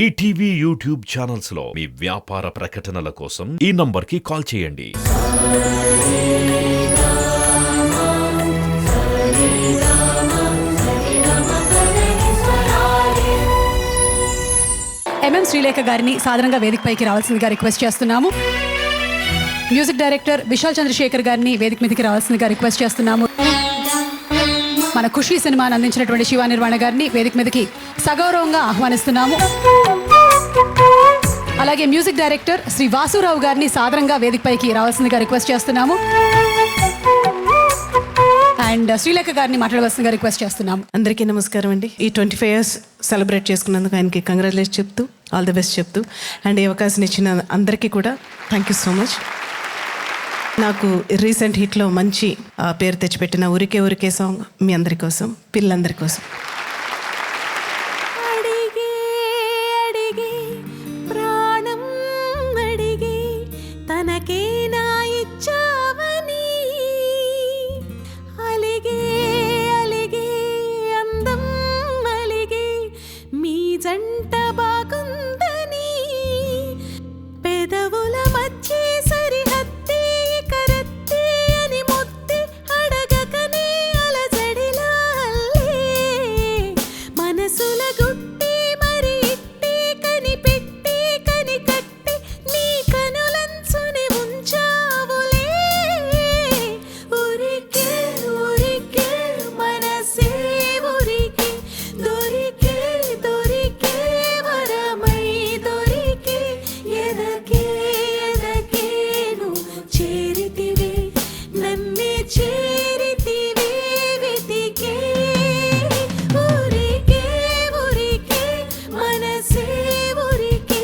ETV YouTube channels లో మీ వ్యాపార ప్రకటనల కోసం ఈ నంబర్కి కాల్ చేయండి. ఎంఎం శ్రీలేఖ గారిని సాధారణంగా వేదికపైకి రావాల్సిందిగా రిక్వెస్ట్ చేస్తున్నాము. మ్యూజిక్ డైరెక్టర్ విశాల్ చంద్రశేఖర్ గారిని వేదిక మీదకి రావాల్సిందిగా రిక్వెస్ట్ చేస్తున్నాము. మన ఖుషీ సినిమాను అందించినటువంటి శివ నిర్వాణ గారిని వేదిక మీదకి సగౌరవంగా ఆహ్వానిస్తున్నాము. అలాగే మ్యూజిక్ డైరెక్టర్ శ్రీ వాసురావు గారిని సాధారణంగా వేదికపైకి రావాల్సిందిగా రిక్వెస్ట్ చేస్తున్నాము. అండ్ శ్రీలేఖ గారిని మాట్లాడవలసిందిగా రిక్వెస్ట్ చేస్తున్నాము. అందరికీ నమస్కారం అండి. ఈ 25 years సెలబ్రేట్ చేసుకున్నందుకు ఆయనకి కంగ్రాచులేషన్ చెప్తూ ఆల్ ది బెస్ట్ చెప్తూ అండ్ ఈ అవకాశం ఇచ్చిన అందరికీ కూడా థ్యాంక్ యూ సో మచ్. నాకు రీసెంట్ హిట్లో మంచి పేరు తెచ్చిపెట్టిన ఊరికే ఊరికే సాంగ్ మీ అందరి కోసం, పిల్లలందరి కోసం. జంట బాగుందని పెదవుల మధ్య సరిహద్దే కరత్తే అని ముద్దే అడగకనే అలజడిలా మనసుల గుట్టి మరి ఇట్టే కనిపెట్టి కనికట్టి నీ కనులంచుని ఉంచావులే. ఊరికే ఊరికే మనసే ఊరికే దొరికే దొరికే వరమై దొరికే ఎదకే ఎదకేను చేరితివే నన్నే చేరితివే వెతికే. ఊరికే ఊరికే మనసే ఊరికే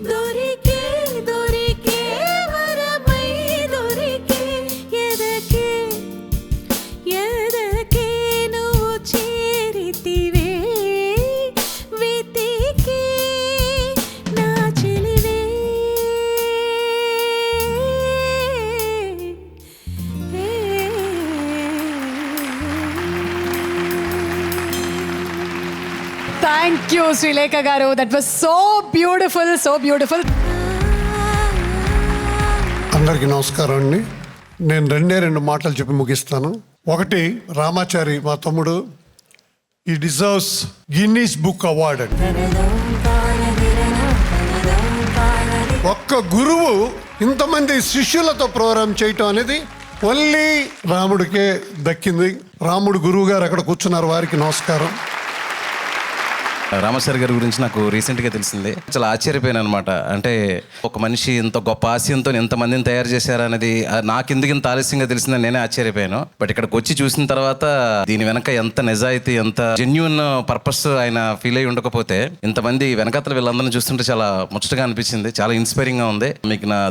దొరికే దొరికే వరమై దొరికే ఎదకే ఎదకే నువ్వు చేరితివే వెతికే నా చెలివే. థ్యాంక్ యూ శ్రీలేఖ గారు. That was so beautiful, so beautiful. అందరికీ నమస్కారం అండి. నేను రెండు మాటలు చెప్పి ముగిస్తాను. ఒకటి, రామాచారి మా తమ్ముడు, ఈ డిజర్వ్స్ గిన్నీస్ బుక్ అవార్డ్ అండి. ఒక్క గురువు ఇంతమంది శిష్యులతో ప్రోగ్రామ్ చేయటం అనేది ఓన్లీ రాముడికే దక్కింది. రాముడు గురువు గారు అక్కడ కూర్చున్నారు, వారికి నమస్కారం. రామాచారి గారి గురించి నాకు రీసెంట్గా తెలిసింది. చాలా ఆశ్చర్యపోయాను అనమాట. అంటే ఒక మనిషి ఇంత గొప్ప ఆశయంతో ఎంతమందిని తయారు చేశారనేది నాకు ఎందుకు ఇంత ఆలస్యంగా తెలిసిందని నేనే ఆశ్చర్యపోయాను. బట్ ఇక్కడికి వచ్చి చూసిన తర్వాత దీని వెనక ఎంత నిజాయితీ, ఎంత జెన్యూన్ పర్పస్ ఆయన ఫీల్ అయి ఉండకపోతే ఇంతమంది వెనకాతల వీళ్ళందరినీ చూస్తుంటే చాలా ముచ్చటగా అనిపించింది. చాలా ఇన్స్పైరింగ్గా ఉంది. మీకు నా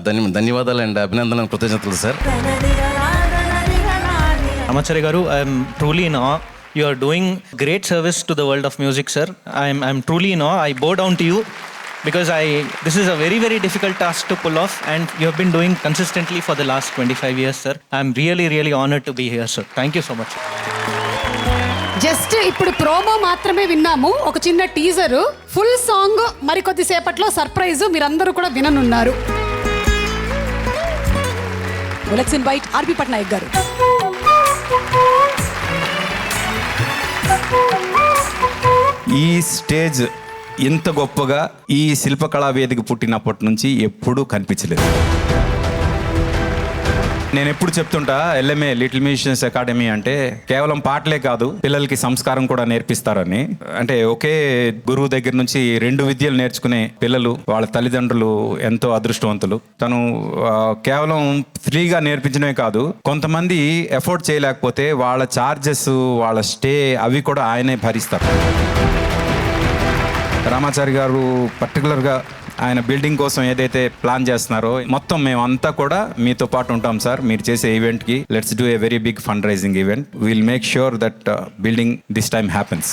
ధన్యవాదాలు అండ్ అభినందనలు, కృతజ్ఞతలు sir. Ramachari Garu, I am truly in awe. You are doing great service to the world of music, sir. I'm truly in awe. I bow down to you because this is a very, very difficult task to pull off, and you have been doing consistently for the last 25 years, sir. I'm really, really honored to be here, sir. Thank you so much. Just ఇప్పుడు promo మాత్రమే విన్నాము, ఒక చిన్న teaser. Full song మరికొద్ది సేపట్లో surprise మీరందరూ కూడా విననున్నారు. Let's invite RB Patnaik గారు. ఈ స్టేజ్ ఇంత గొప్పగా ఈ శిల్పకళా వేదిక పుట్టినప్పటి నుంచి ఎప్పుడూ కనిపించలేదు. నేను ఎప్పుడు చెప్తుంటా, ఎల్ఎంఏ లిటిల్ మ్యూజిషియన్స్ అకాడమీ అంటే కేవలం పాటలే కాదు, పిల్లలకి సంస్కారం కూడా నేర్పిస్తారని. అంటే ఒకే గురువు దగ్గర నుంచి 2 విద్యలు నేర్చుకునే పిల్లలు, వాళ్ళ తల్లిదండ్రులు ఎంతో అదృష్టవంతులు. తను కేవలం ఫ్రీగా నేర్పించడమే కాదు, కొంతమంది ఎఫోర్డ్ చేయలేకపోతే వాళ్ళ ఛార్జెస్, వాళ్ళ స్టే అవి కూడా ఆయనే భరిస్తారు. రామాచారి గారు పర్టికులర్గా ఆయన బిల్డింగ్ కోసం ఏదైతే ప్లాన్ చేస్తున్నారో మొత్తం మేమంతా కూడా మీతో పాటు ఉంటాం సార్. మీరు చేసే ఈవెంట్కి let's do a very big fund raising event. Will make sure that building this time happens.